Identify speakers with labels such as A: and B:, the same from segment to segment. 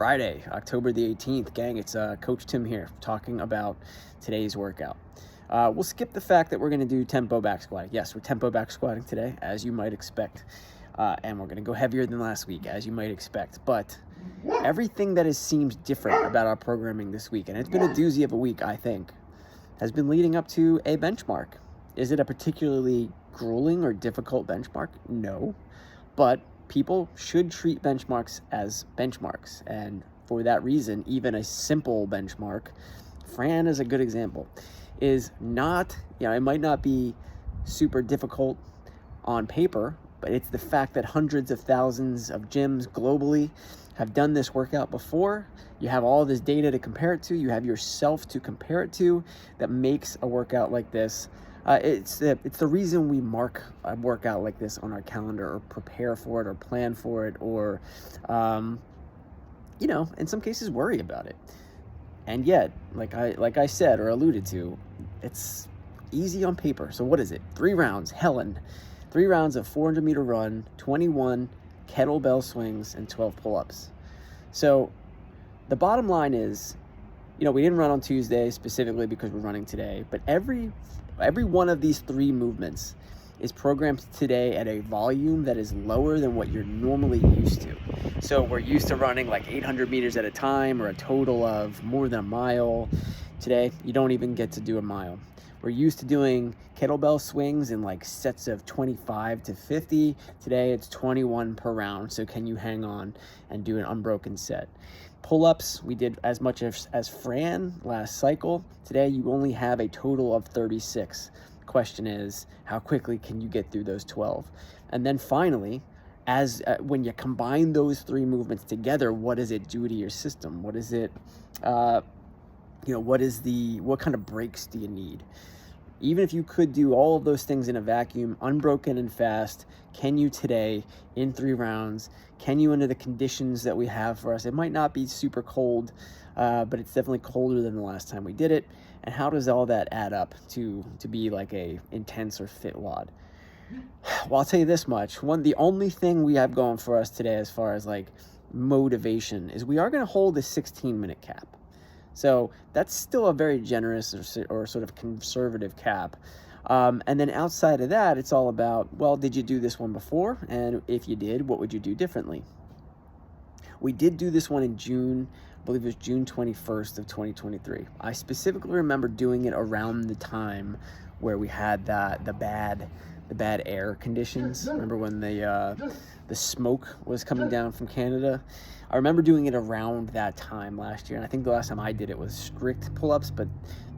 A: Friday, October the 18th. Gang, it's Coach Tim here talking about today's workout. We'll skip the fact that we're going to do tempo back squatting. Yes, we're tempo back squatting today, as you might expect. And we're going to go heavier than last week, as you might expect. But everything that seems different about our programming this week, and it's been a doozy of a week, I think, has been leading up to a benchmark. Is it a particularly grueling or difficult benchmark? No. But people should treat benchmarks as benchmarks. And for that reason, even a simple benchmark, Fran is a good example, is not, it might not be super difficult on paper, but it's the fact that hundreds of thousands of gyms globally have done this workout before. You have all this data to compare it to. You have yourself to compare it to that makes a workout like this. It's the reason we mark a workout like this on our calendar, or prepare for it, or plan for it, or, in some cases worry about it. And yet, like I said or alluded to, it's easy on paper. So what is it? 3 rounds, Helen. 3 rounds of 400-meter run, 21 kettlebell swings, and 12 pull-ups. So the bottom line is, we didn't run on Tuesday specifically because we're running today, but every one of these 3 movements is programmed today at a volume that is lower than what you're normally used to. So we're used to running like 800 meters at a time, or a total of more than a mile. Today, you don't even get to do a mile. We're used to doing kettlebell swings in like sets of 25 to 50. Today, it's 21 per round. So can you hang on and do an unbroken set? Pull-ups, we did as much as Fran last cycle. Today, you only have a total of 36. The question is, how quickly can you get through those 12? And then finally, when you combine those 3 movements together, what does it do to your system? What is it, what kind of breaks do you need? Even if you could do all of those things in a vacuum, unbroken and fast, can you today in 3 rounds? Can you, under the conditions that we have for us? It might not be super cold, but it's definitely colder than the last time we did it. And how does all that add up to be like a intense or fit WOD? Well, I'll tell you this much. The only thing we have going for us today as far as like motivation is we are going to hold a 16-minute cap. So that's still a very generous or sort of conservative cap. And then outside of that, it's all about, well, did you do this one before? And if you did, what would you do differently? We did do this one in June, I believe it was June 21st of 2023. I specifically remember doing it around the time where we had the bad air conditions. Remember when the smoke was coming down from Canada? I remember doing it around that time last year, and I think the last time I did it was strict pull-ups, but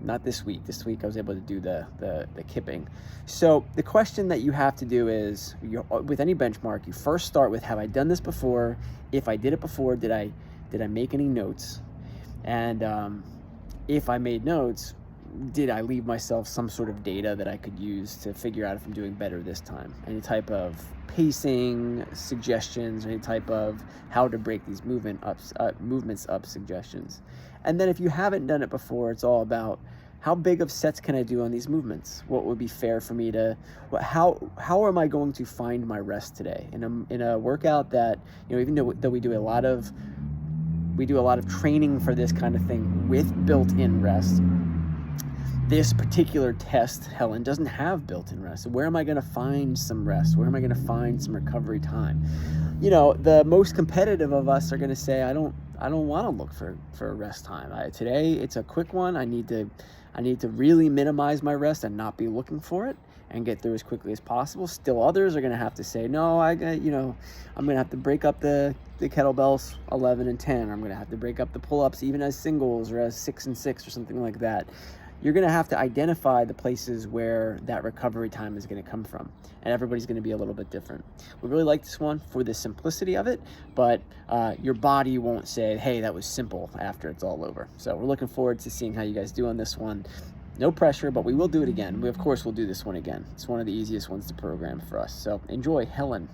A: not this week. This week I was able to do the kipping. So the question that you have to do is, with any benchmark, you first start with, have I done this before? If I did it before, did I make any notes? And if I made notes, did I leave myself some sort of data that I could use to figure out if I'm doing better this time? Any type of pacing suggestions, any type of how to break these movements up suggestions. And then if you haven't done it before, it's all about, how big of sets can I do on these movements? What would be fair for me to, how am I going to find my rest today? In a workout that, even though we do a lot of training for this kind of thing with built-in rest, this particular test, Helen, doesn't have built-in rest. So where am I going to find some rest? Where am I going to find some recovery time? The most competitive of us are going to say, I don't want to look for a rest time. Today, it's a quick one. I need to really minimize my rest and not be looking for it and get through as quickly as possible. Still others are going to have to say, no, I'm going to have to break up the kettlebells 11 and 10. I'm going to have to break up the pull-ups even as singles or as 6 and 6 or something like that. You're going to have to identify the places where that recovery time is going to come from. And everybody's going to be a little bit different. We really like this one for the simplicity of it, but your body won't say, hey, that was simple after it's all over. So we're looking forward to seeing how you guys do on this one. No pressure, but we will do it again. We, of course, will do this one again. It's one of the easiest ones to program for us. So enjoy, Helen.